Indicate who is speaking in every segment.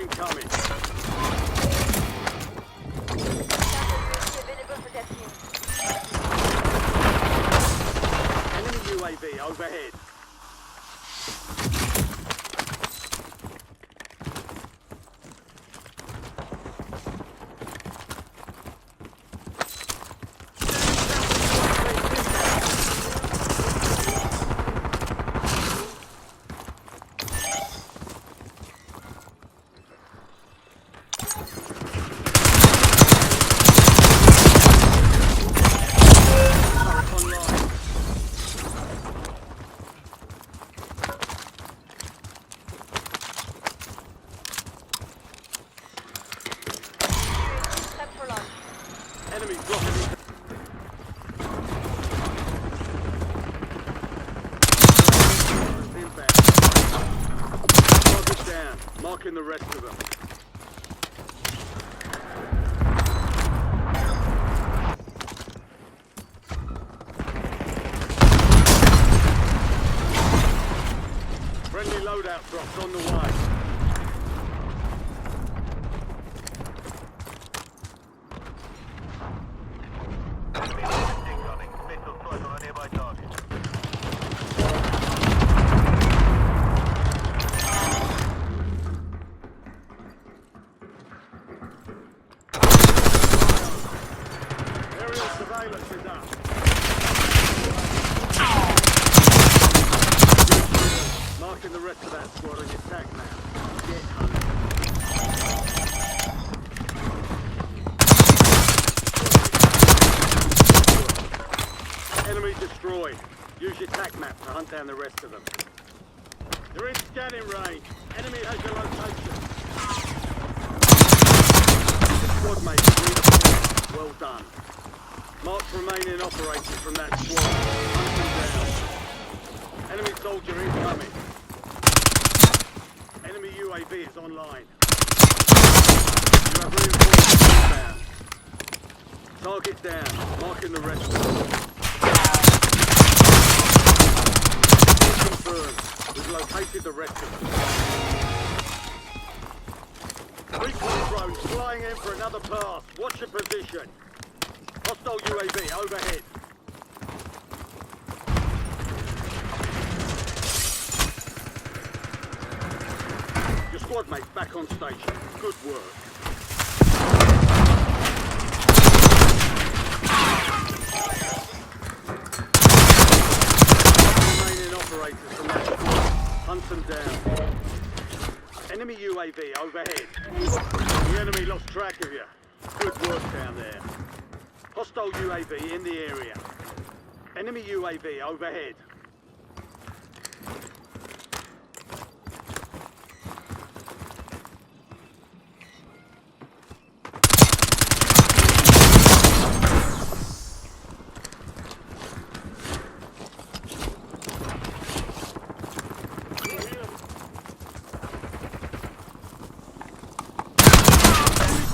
Speaker 1: incoming.
Speaker 2: Available for testing.
Speaker 1: Enemy UAV overhead.
Speaker 2: Prep for launch.
Speaker 1: Enemy dropping into inbound. Target down, marking the rest of them. Friendly loadout drops on the way.
Speaker 3: Incoming. Missile strike on a nearby target.
Speaker 1: Aerial surveillance is up. Marking the rest of that squad on your tac map. Get home. Enemy destroyed. Use your tac map to hunt down the rest of them. They're in scanning range. Enemy has your location. Squad mate, redeployed. Well done. Mark remaining operators from that squad. Hunt them down. Enemy soldier incoming. Enemy UAV is online. You have reinforcements inbound. Target down. Marking the rest of them. Confirmed. We've located the rest of them. Recon drones flying in for another pass. Watch your position. Hostile UAV overhead. Your squad mate's back on station. Good work. Remaining operators from that squad. Hunt them down. Enemy UAV overhead. The enemy lost track of you. Good work down there. Hostile UAV in the area. Enemy UAV overhead.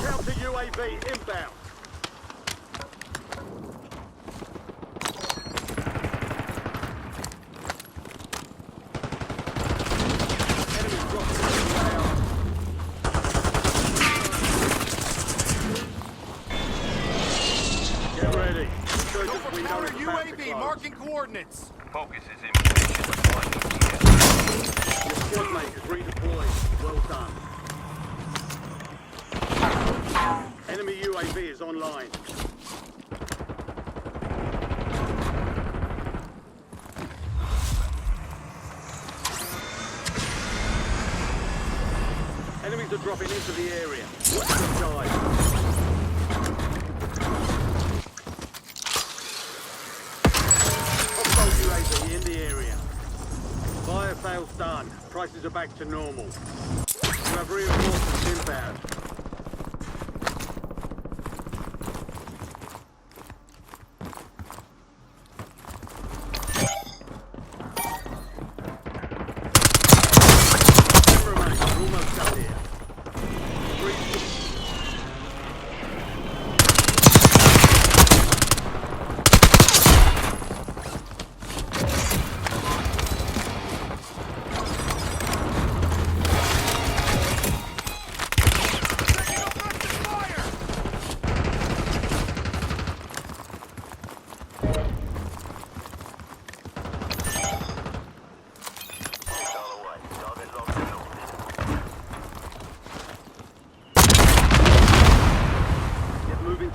Speaker 1: Counter UAV inbound. Enemy dropping inbound. Get ready. Insurgents we know is about to close.
Speaker 4: Marking coordinates.
Speaker 3: Focus is in position.
Speaker 1: Your squad mate is redeployed. Well done. Enemy UAV is online. Enemies are dropping into the area. Watch the side. Hostile UAV in the area. Fire sales done. Prices are back to normal. You have reinforcements inbound.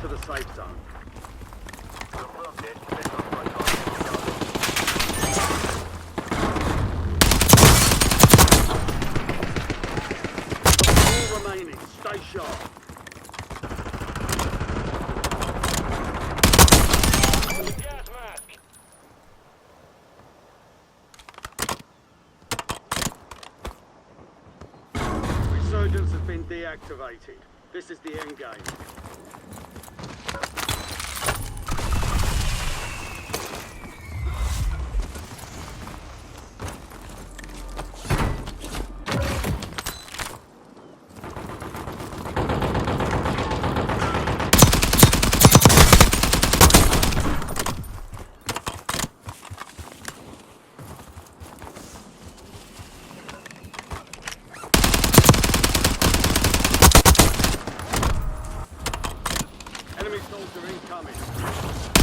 Speaker 1: to the safe zone.
Speaker 3: Confirmed this. Missile strike target.
Speaker 1: All remaining. Stay sharp.
Speaker 2: Gas mask.
Speaker 1: Resurgence has been deactivated. This is the end game. Enemy soldier incoming.